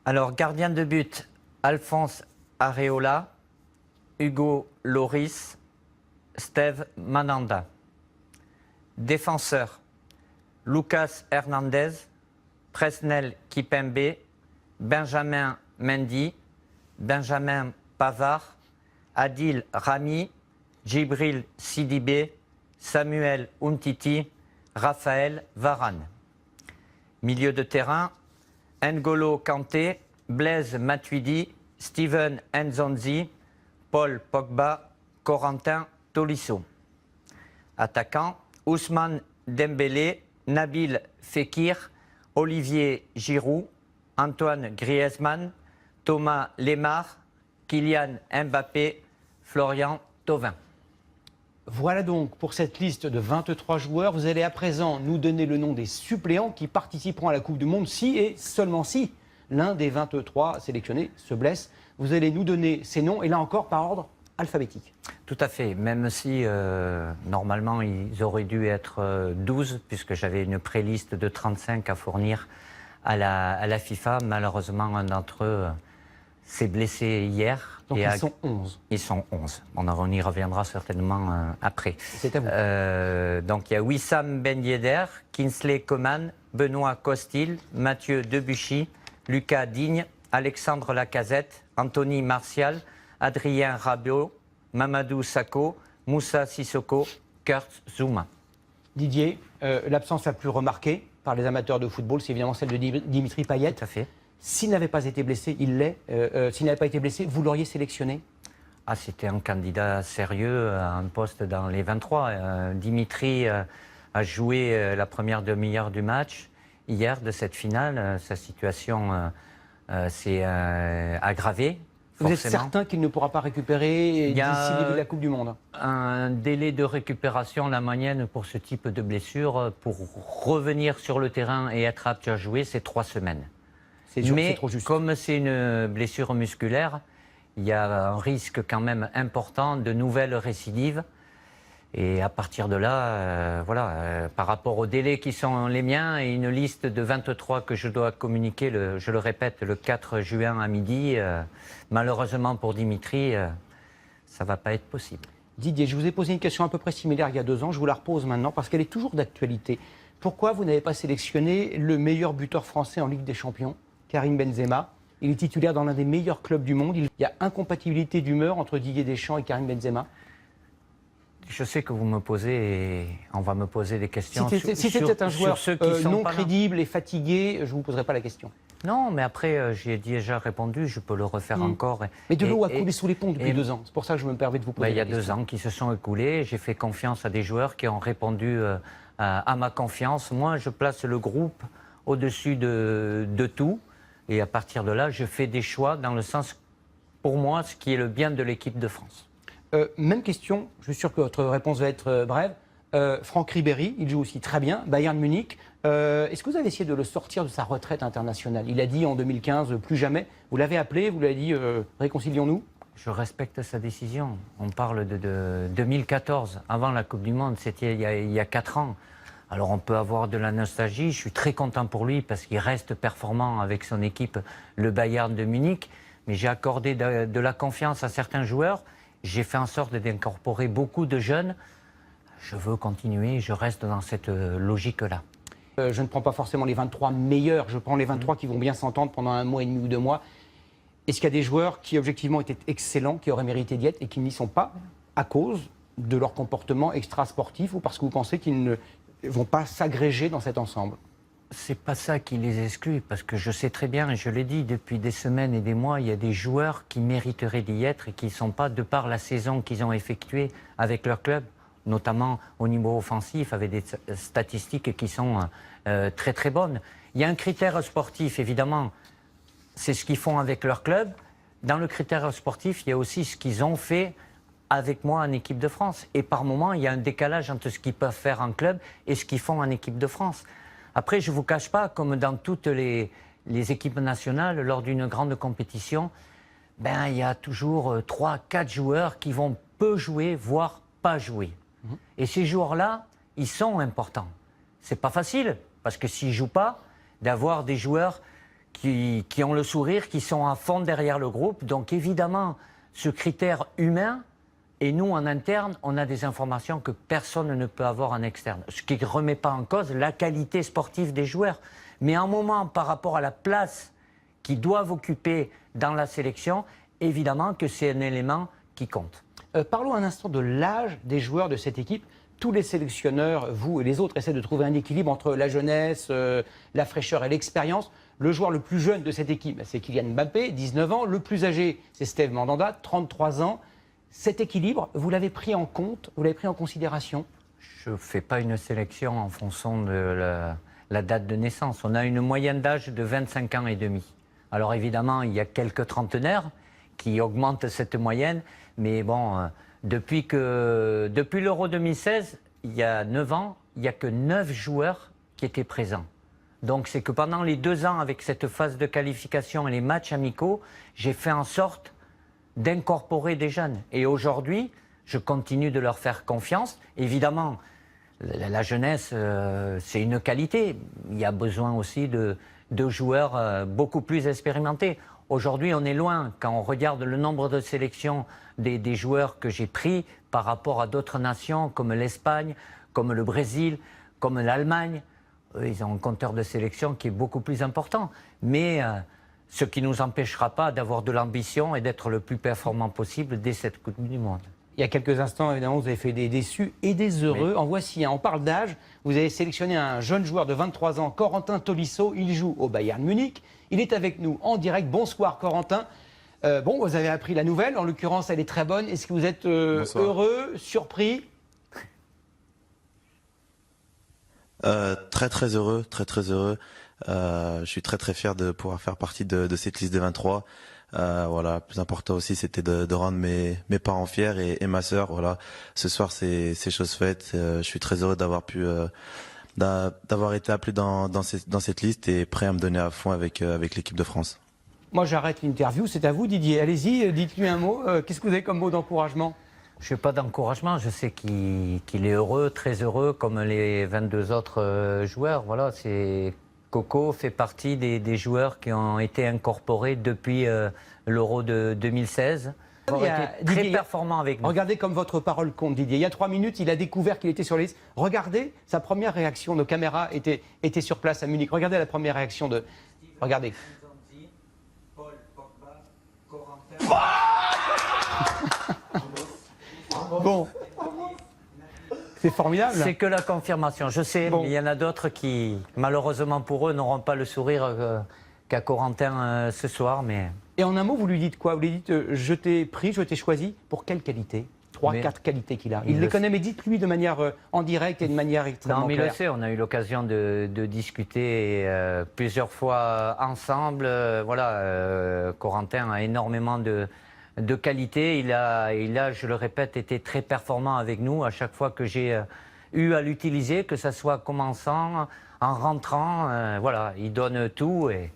Alors, gardien de but, Alphonse Areola, Hugo Loris, Steve Mananda. Défenseur, Lucas Hernandez, Presnel Kipembe, Benjamin Mendy, Benjamin Pavard, Adil Rami, Djibril Sidibé, Samuel Umtiti, Raphaël Varane. Milieu de terrain, N'Golo Kanté, Blaise Matuidi, Steven Nzonzi, Paul Pogba, Corentin Tolisso. Attaquant, Ousmane Dembélé, Nabil Fekir, Olivier Giroud, Antoine Griezmann, Thomas Lemar, Kylian Mbappé, Florian Thauvin. Voilà donc pour cette liste de 23 joueurs. Vous allez à présent nous donner le nom des suppléants qui participeront à la Coupe du Monde si et seulement si l'un des 23 sélectionnés se blesse. Vous allez nous donner ces noms et là encore par ordre alphabétique. Tout à fait, même si normalement ils auraient dû être 12 puisque j'avais une pré-liste de 35 à fournir à la FIFA. Malheureusement, un d'entre eux s'est blessé hier. Donc ils sont 11. Ils sont 11. On y reviendra certainement après. C'est à vous. Donc il y a Wissam Ben Yedder, Kingsley Coman, Benoît Costil, Mathieu Debuchy, Lucas Digne, Alexandre Lacazette, Anthony Martial, Adrien Rabiot, Mamadou Sakho, Moussa Sissoko, Kurt Zouma. Didier, l'absence la plus remarquée par les amateurs de football, c'est évidemment celle de Dimitri Payet. Tout à fait. S'il n'avait pas été blessé, il l'est. S'il n'avait pas été blessé, vous l'auriez sélectionné? Ah, c'était un candidat sérieux à un poste dans les 23. Dimitri a joué la première demi-heure du match. Hier, de cette finale, sa situation s'est aggravée. Vous êtes certain qu'il ne pourra pas récupérer d'ici le début de la Coupe du Monde? Un délai de récupération, la moyenne pour ce type de blessure, pour revenir sur le terrain et être apte à jouer, c'est 3 semaines. Mais trop juste. Comme c'est une blessure musculaire, il y a un risque quand même important de nouvelles récidives. Et à partir de là, par rapport aux délais qui sont les miens et une liste de 23 que je dois communiquer, je le répète, le 4 juin à midi, malheureusement pour Dimitri, ça ne va pas être possible. Didier, je vous ai posé une question à peu près similaire il y a 2 ans, je vous la repose maintenant parce qu'elle est toujours d'actualité. Pourquoi vous n'avez pas sélectionné le meilleur buteur français en Ligue des Champions, Karim Benzema? Il est titulaire dans l'un des meilleurs clubs du monde. Il y a incompatibilité d'humeur entre Didier Deschamps et Karim Benzema. Je sais que vous me posez et on va me poser des questions. Si c'était un joueur non crédible et fatigué, je ne vous poserai pas la question. Non, mais après, j'y ai déjà répondu, je peux le refaire encore. Mais de l'eau a coulé sous les ponts depuis 2 ans. C'est pour ça que je me permets de vous poser la question. Il y a 2 ans qui se sont écoulés. J'ai fait confiance à des joueurs qui ont répondu à ma confiance. Moi, je place le groupe au-dessus de tout. Et à partir de là, je fais des choix dans le sens, pour moi, ce qui est le bien de l'équipe de France. Même question, je suis sûr que votre réponse va être brève. Franck Ribéry, il joue aussi très bien, Bayern Munich. Est-ce que vous avez essayé de le sortir de sa retraite internationale? Il a dit en 2015, plus jamais. Vous l'avez appelé, vous l'avez dit, réconcilions-nous? Je respecte sa décision. On parle de 2014, avant la Coupe du Monde, c'était il y a 4 ans. Alors on peut avoir de la nostalgie, je suis très content pour lui parce qu'il reste performant avec son équipe, le Bayern de Munich. Mais j'ai accordé de la confiance à certains joueurs. J'ai fait en sorte d'incorporer beaucoup de jeunes. Je veux continuer, je reste dans cette logique-là. Je ne prends pas forcément les 23 meilleurs, je prends les 23 qui vont bien s'entendre pendant 1 mois et demi ou 2 mois. Est-ce qu'il y a des joueurs qui objectivement étaient excellents, qui auraient mérité d'y être et qui n'y sont pas à cause de leur comportement extra-sportif ou parce que vous pensez qu'ils ne vont pas s'agréger dans cet ensemble? C'est pas ça qui les exclut, parce que je sais très bien, et je l'ai dit depuis des semaines et des mois, il y a des joueurs qui mériteraient d'y être et qui ne sont pas, de par la saison qu'ils ont effectuée avec leur club, notamment au niveau offensif, avec des statistiques qui sont très très bonnes. Il y a un critère sportif, évidemment, c'est ce qu'ils font avec leur club. Dans le critère sportif, il y a aussi ce qu'ils ont fait avec moi en équipe de France. Et par moments, il y a un décalage entre ce qu'ils peuvent faire en club et ce qu'ils font en équipe de France. Après, je ne vous cache pas, comme dans toutes les équipes nationales, lors d'une grande compétition, il y a toujours 3-4 joueurs qui vont peu jouer, voire pas jouer. Et ces joueurs-là, ils sont importants. C'est pas facile, parce que s'ils ne jouent pas, d'avoir des joueurs qui ont le sourire, qui sont à fond derrière le groupe. Donc évidemment, ce critère humain, et nous en interne, on a des informations que personne ne peut avoir en externe. Ce qui ne remet pas en cause la qualité sportive des joueurs. Mais en moment, par rapport à la place qu'ils doivent occuper dans la sélection, évidemment que c'est un élément qui compte. Parlons un instant de l'âge des joueurs de cette équipe. Tous les sélectionneurs, vous et les autres, essaient de trouver un équilibre entre la jeunesse, la fraîcheur et l'expérience. Le joueur le plus jeune de cette équipe, c'est Kylian Mbappé, 19 ans. Le plus âgé, c'est Steve Mandanda, 33 ans. Cet équilibre, vous l'avez pris en compte, vous l'avez pris en considération? Je ne fais pas une sélection en fonction de la date de naissance. On a une moyenne d'âge de 25 ans et demi. Alors évidemment, il y a quelques trentenaires qui augmentent cette moyenne. Mais bon, depuis l'Euro 2016, il y a 9 ans, il n'y a que 9 joueurs qui étaient présents. Donc c'est que pendant les 2 ans, avec cette phase de qualification et les matchs amicaux, j'ai fait en sorte d'incorporer des jeunes. Et aujourd'hui, je continue de leur faire confiance. Évidemment, la jeunesse, c'est une qualité. Il y a besoin aussi de joueurs beaucoup plus expérimentés. Aujourd'hui, on est loin. Quand on regarde le nombre de sélections des joueurs que j'ai pris par rapport à d'autres nations comme l'Espagne, comme le Brésil, comme l'Allemagne, ils ont un compteur de sélection qui est beaucoup plus important. Mais ce qui ne nous empêchera pas d'avoir de l'ambition et d'être le plus performant possible dès cette Coupe du Monde. Il y a quelques instants, évidemment, vous avez fait des déçus et des heureux. Oui. En voici un. On parle d'âge. Vous avez sélectionné un jeune joueur de 23 ans, Corentin Tolisso. Il joue au Bayern Munich. Il est avec nous en direct. Bonsoir, Corentin. Bon, vous avez appris la nouvelle. En l'occurrence, elle est très bonne. Est-ce que vous êtes heureux, surpris? Très, très heureux. Très, très heureux. Je suis très, très fier de pouvoir faire partie de cette liste des 23. Voilà, le plus important aussi, c'était de rendre mes parents fiers et ma sœur. Voilà, ce soir, c'est chose faite. Je suis très heureux d'avoir pu d'avoir été appelé dans cette liste et prêt à me donner à fond avec l'équipe de France. Moi, j'arrête l'interview. C'est à vous, Didier. Allez-y, dites-lui un mot. Qu'est-ce que vous avez comme mot d'encouragement? Je n'ai pas d'encouragement. Je sais qu'il est heureux, très heureux, comme les 22 autres joueurs. Voilà, Coco fait partie des joueurs qui ont été incorporés depuis l'Euro de 2016. Il a été très performant avec nous. Regardez comme votre parole compte, Didier. Il y a 3 minutes, il a découvert qu'il était sur les listes. Regardez, sa première réaction, nos caméras étaient sur place à Munich. Regardez la première réaction de... Regardez. Bon. C'est formidable. C'est que la confirmation. Je sais, bon. Mais il y en a d'autres qui, malheureusement pour eux, n'auront pas le sourire qu'a Corentin ce soir. Mais... Et en un mot, vous lui dites quoi? Vous lui dites je t'ai pris, je t'ai choisi. Pour quelle qualité? 3-4 qualités qu'il a. Il les connaît, mais dites-lui de manière en direct et de manière extrêmement claire. Non, mais il le sait. On a eu l'occasion de discuter plusieurs fois ensemble. Corentin a énormément de qualité. Il a, je le répète, été très performant avec nous à chaque fois que j'ai eu à l'utiliser, que ce soit commençant, en rentrant. Voilà, il donne tout. Et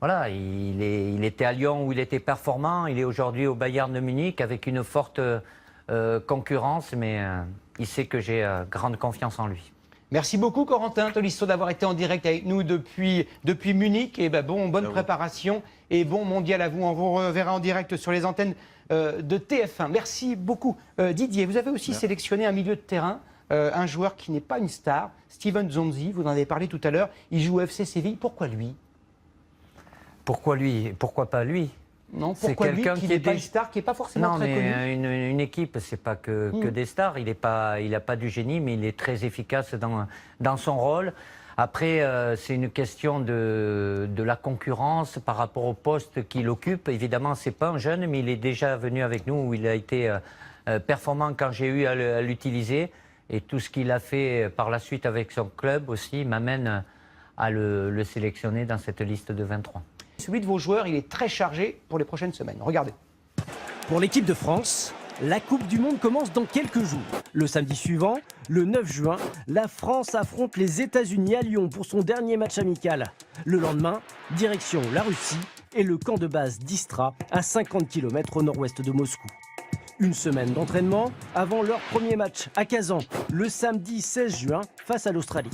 voilà, il était à Lyon où il était performant. Il est aujourd'hui au Bayern de Munich avec une forte concurrence, mais il sait que j'ai grande confiance en lui. Merci beaucoup, Corentin Tolisso, d'avoir été en direct avec nous depuis Munich. Et bonne préparation et bon mondial à vous. On vous reverra en direct sur les antennes de TF1. Merci beaucoup. Didier, vous avez aussi sélectionné un milieu de terrain, un joueur qui n'est pas une star, Steven Zonzi. Vous en avez parlé tout à l'heure. Il joue au FC Séville. Pourquoi lui? Pourquoi lui? Pourquoi pas lui? Non, pourquoi lui qui n'est pas une star, qui n'est pas forcément très connu? Non, mais une équipe, c'est pas que des stars. Il n'a pas du génie, mais il est très efficace dans son rôle. Après, c'est une question de la concurrence par rapport au poste qu'il occupe. Évidemment, c'est pas un jeune, mais il est déjà venu avec nous, où il a été performant quand j'ai eu à l'utiliser. Et tout ce qu'il a fait par la suite avec son club aussi m'amène à le sélectionner dans cette liste de 23. Celui de vos joueurs, il est très chargé pour les prochaines semaines. Regardez. Pour l'équipe de France, la Coupe du Monde commence dans quelques jours. Le samedi suivant, le 9 juin, la France affronte les États-Unis à Lyon pour son dernier match amical. Le lendemain, direction la Russie et le camp de base d'Istra à 50 km au nord-ouest de Moscou. Une semaine d'entraînement avant leur premier match à Kazan, le samedi 16 juin face à l'Australie.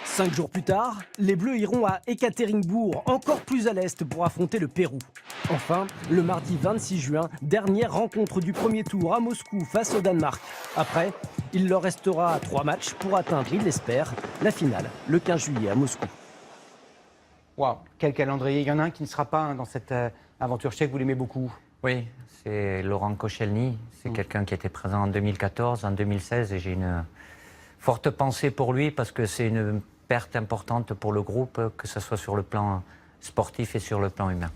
5 jours plus tard, les Bleus iront à Ekaterinbourg, encore plus à l'est, pour affronter le Pérou. Enfin, le mardi 26 juin, dernière rencontre du premier tour à Moscou face au Danemark. Après, il leur restera 3 matchs pour atteindre, ils l'espèrent, la finale le 15 juillet à Moscou. Waouh, quel calendrier. Il y en a un qui ne sera pas dans cette aventure. Je sais que vous l'aimez beaucoup. Oui, c'est Laurent Koscielny. C'est quelqu'un qui était présent en 2014, en 2016 et j'ai une forte pensée pour lui parce que c'est une perte importante pour le groupe, que ce soit sur le plan sportif et sur le plan humain.